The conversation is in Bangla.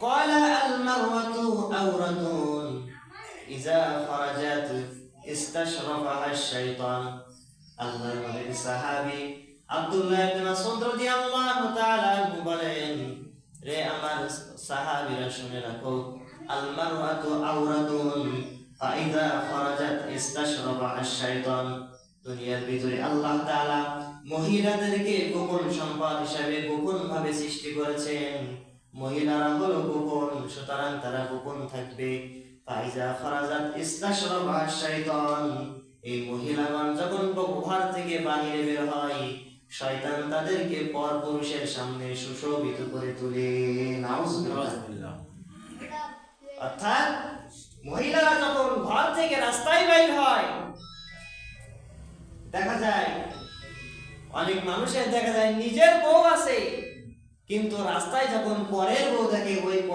قال المروة عورة إذا خرجت استشرفها الشيطان আল্লাহর নবীর সাহাবী আব্দুল্লাহ ইবনে মাসউদ রাদিয়াল্লাহু তাআলা আনহু বলেন, রে আমার সাহাবীরা শুনে রাখো, আল মারওয়াতু আওরাতুন ফাইদা খারাজাত ইস্তাশরাফা শাইতান। দুনিয়ার ভিতরে আল্লাহ তাআলা মহিলাদেরকে গোপন সম্পদ হিসেবে গোপন ভাবে সৃষ্টি করেছেন। মহিলারা হলো গোপন, সুতরাং তারা গোপন থাকবে। ফাইজা খারাজাত ইস্তাশরাফা শাইতান, এই মহিলাগণ যখন ঘর থেকে বাহিরে বের হয়, শয়তান তাদেরকে পরপুরুষের সামনে সুশোভিত করে তোলে। নাউজুবিল্লাহ। অর্থাৎ মহিলারা যখন ঘর থেকে রাস্তায় বাইর হয়, দেখা যায় অনেক মানুষের দেখা যায় নিজের বউ আছে, কিন্তু রাস্তায় যখন পরের বউ দেখে ওই